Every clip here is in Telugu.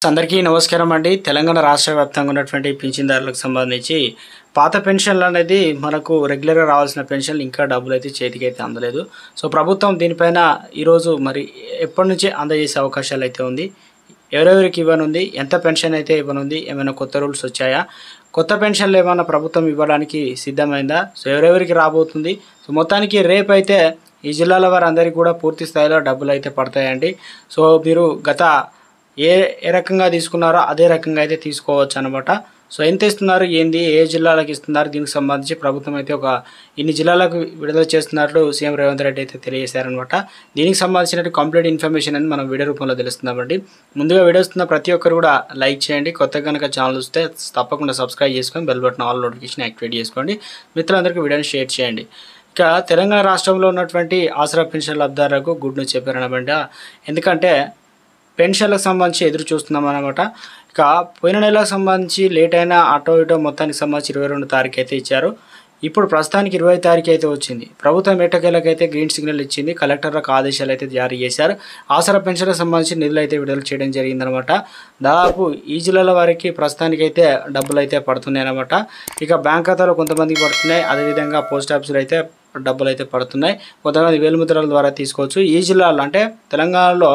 అందరికీ నమస్కారం అండి. తెలంగాణ రాష్ట్ర వ్యాప్తంగా ఉన్నటువంటి పింఛన్దారులకు సంబంధించి పాత పెన్షన్లు అనేది మనకు రెగ్యులర్గా రావాల్సిన పెన్షన్లు ఇంకా డబ్బులు అయితే చేతికి అయితే అందలేదు. సో ప్రభుత్వం దీనిపైన ఈరోజు మరి ఎప్పటి నుంచి అందజేసే అవకాశాలు అయితే ఉంది, ఎవరెవరికి ఇవ్వనుంది, ఎంత పెన్షన్ అయితే ఇవ్వనుంది, ఏమైనా కొత్త రూల్స్ వచ్చాయా, కొత్త పెన్షన్లు ఏమైనా ప్రభుత్వం ఇవ్వడానికి సిద్ధమైందా, సో ఎవరెవరికి రాబోతుంది, సో మొత్తానికి రేపు అయితే ఈ జిల్లాల వారందరికీ కూడా పూర్తి స్థాయిలో డబ్బులు అయితే పడతాయండి. సో మీరు గత ఏ ఏ రకంగా తీసుకున్నారో అదే రకంగా అయితే తీసుకోవచ్చు అనమాట. సో ఎంత ఇస్తున్నారు, ఏంది, ఏ జిల్లాలకు ఇస్తున్నారు, దీనికి సంబంధించి ప్రభుత్వం అయితే ఒక ఇన్ని జిల్లాలకు విడుదల చేస్తున్నట్లు సీఎం రేవంత్ రెడ్డి అయితే తెలియజేశారనమాట. దీనికి సంబంధించిన కంప్లీట్ ఇన్ఫర్మేషన్ అని మనం వీడియో రూపంలో తెలుస్తున్నామండి. ముందుగా వీడియో వస్తున్న ప్రతి ఒక్కరు కూడా లైక్ చేయండి, కొత్తగా కనుక ఛానల్ వస్తే తప్పకుండా సబ్స్క్రైబ్ చేసుకొని bell button all notification activate చేసుకోండి, మిత్రులందరికీ వీడియోని షేర్ చేయండి. ఇక తెలంగాణ రాష్ట్రంలో ఉన్నటువంటి ఆసరా పెన్షన్ లబ్ధిదారులకు గుడ్ న్యూస్ చెప్పారనమాట. ఎందుకంటే పెన్షన్లకు సంబంధించి ఎదురు చూస్తున్నాం అనమాట. ఇక పోయిన నెలకు సంబంధించి లేట్ అయిన ఆటో ఇటో మొత్తానికి సంబంధించి 22 తారీఖు అయితే ఇచ్చారు. ఇప్పుడు ప్రస్తుతానికి 20 తారీఖు అయితే వచ్చింది. ప్రభుత్వం ఎట్టకేలకైతే గ్రీన్ సిగ్నల్ ఇచ్చింది, కలెక్టర్లకు ఆదేశాలు అయితే జారీ చేశారు. ఆసరా పెన్షన్లకు సంబంధించి నిధులు అయితే విడుదల చేయడం జరిగిందనమాట. దాదాపు ఈ జిల్లాల వారికి ప్రస్తుతానికైతే డబ్బులు అయితే పడుతున్నాయి అనమాట. ఇక బ్యాంక్ ఖాతాలో కొంతమందికి పడుతున్నాయి, అదేవిధంగా పోస్ట్ ఆఫీసులు అయితే డబ్బులు అయితే పడుతున్నాయి. కొంతమంది వేలుముద్రల ద్వారా తీసుకోవచ్చు. ఈ జిల్లాలో అంటే తెలంగాణలో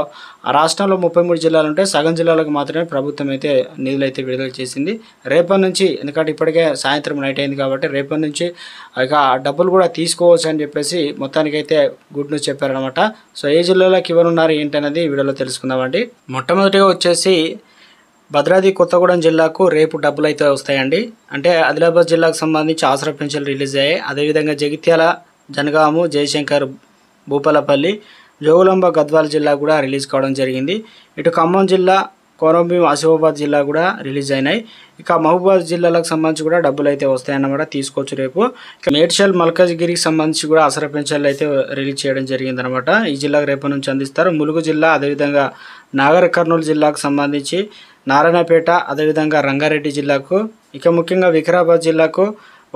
రాష్ట్రంలో 33 జిల్లాలు ఉంటే సగం జిల్లాలకు మాత్రమే ప్రభుత్వం అయితే నిధులు అయితే విడుదల చేసింది. రేపటి నుంచి, ఎందుకంటే ఇప్పటికే సాయంత్రం నైట్ అయింది కాబట్టి రేపటి నుంచి ఇక డబ్బులు కూడా తీసుకోవచ్చు అని చెప్పేసి మొత్తానికైతే గుడ్ న్యూస్ చెప్పారనమాట. సో ఏ జిల్లాలోకి ఇవ్వనున్నారు ఏంటనేది వీడియోలో తెలుసుకుందామండి. మొట్టమొదటిగా వచ్చేసి భద్రాద్రి కొత్తగూడెం జిల్లాకు రేపు డబ్బులు అయితే వస్తాయండి. అంటే ఆదిలాబాద్ జిల్లాకు సంబంధించి ఆసరా పెన్షన్లు రిలీజ్ అయ్యాయి. అదేవిధంగా జగిత్యాల, జనగాము, జయశంకర్, భూపాలపల్లి, జోగులాంబ, గద్వాల జిల్లా కూడా రిలీజ్ కావడం జరిగింది. ఇటు ఖమ్మం జిల్లా, కొమరంభీం, ఆసిఫాబాద్ జిల్లా కూడా రిలీజ్ అయినాయి. ఇక మహబూబాద్ జిల్లాలకు సంబంధించి కూడా డబ్బులు అయితే వస్తాయన్నమాట, తీసుకోవచ్చు రేపు. ఇక మేడ్చల్, మల్కాజ్గిరికి సంబంధించి కూడా ఆసరా పెన్షన్లు అయితే రిలీజ్ చేయడం జరిగిందనమాట. ఈ జిల్లాకు రేపటి నుంచి అందిస్తారు. ములుగు జిల్లా, అదేవిధంగా నాగర్ కర్నూలు జిల్లాకు సంబంధించి నారాయణపేట, అదేవిధంగా రంగారెడ్డి జిల్లాకు, ఇక ముఖ్యంగా వికారాబాద్ జిల్లాకు,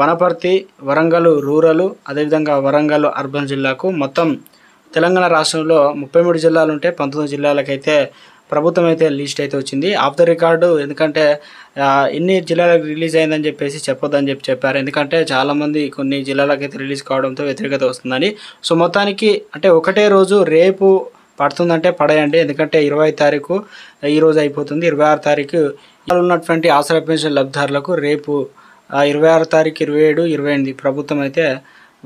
వనపర్తి, వరంగల్ రూరల్, అదేవిధంగా వరంగల్ అర్బన్ జిల్లాకు, మొత్తం తెలంగాణ రాష్ట్రంలో 33 జిల్లాలు ఉంటే 19 జిల్లాలకైతే ప్రభుత్వం అయితే లిస్ట్ అయితే వచ్చింది. ఆఫ్ ద రికార్డు, ఎందుకంటే ఎన్ని జిల్లాలకు రిలీజ్ అయిందని చెప్పేసి చెప్పొద్దని చెప్పారు. ఎందుకంటే చాలామంది కొన్ని జిల్లాలకైతే రిలీజ్ కావడంతో వ్యతిరేకత వస్తుందని. సో మొత్తానికి అంటే ఒకటే రోజు రేపు పడుతుందంటే పడేయండి, ఎందుకంటే 20 తారీఖు ఈరోజు అయిపోతుంది. 26 తారీఖు ఉన్నటువంటి ఆసరా పెన్షన్ లబ్ధిదారులకు రేపు 26 తారీఖు, 27, 28 ప్రభుత్వం అయితే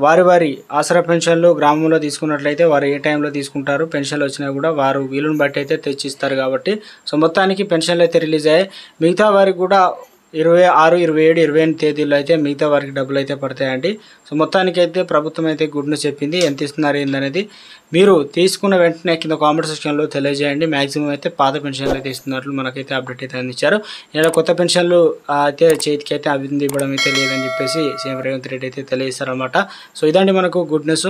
వారి ఆసరా పెన్షన్లు గ్రామంలో తీసుకున్నట్లయితే వారు ఏ టైంలో తీసుకుంటారు, పెన్షన్లు వచ్చినా కూడా వారు వీలుని బట్టి అయితే తెచ్చిస్తారు కాబట్టి. సో మొత్తానికి పెన్షన్లు అయితే రిలీజ్ అయ్యాయి. మిగతా వారికి కూడా 26, 27, 28 తేదీల్లో అయితే మిగతా వారికి డబ్బులు అయితే పడతాయండి. సో మొత్తానికి అయితే ప్రభుత్వం అయితే గుడ్ న్యూస్ చెప్పింది. ఎంత ఇస్తున్నారు ఏందనేది మీరు తీసుకున్న వెంటనే కింద కామెంట్ సెక్షన్లో తెలియజేయండి. మ్యాక్సిమం అయితే పాత పెన్షన్లు అయితే ఇస్తున్నట్లు మనకైతే అప్డేట్ అయితే అందించారు. ఇలా కొత్త పెన్షన్లు అయితే చేతికి అయితే అభివృద్ధి ఇవ్వడం అయితే లేదని చెప్పేసి సీఎం రేవంత్ రెడ్డి అయితే తెలియజేశారనమాట. సో ఇదండి మనకు గుడ్ న్యూస్.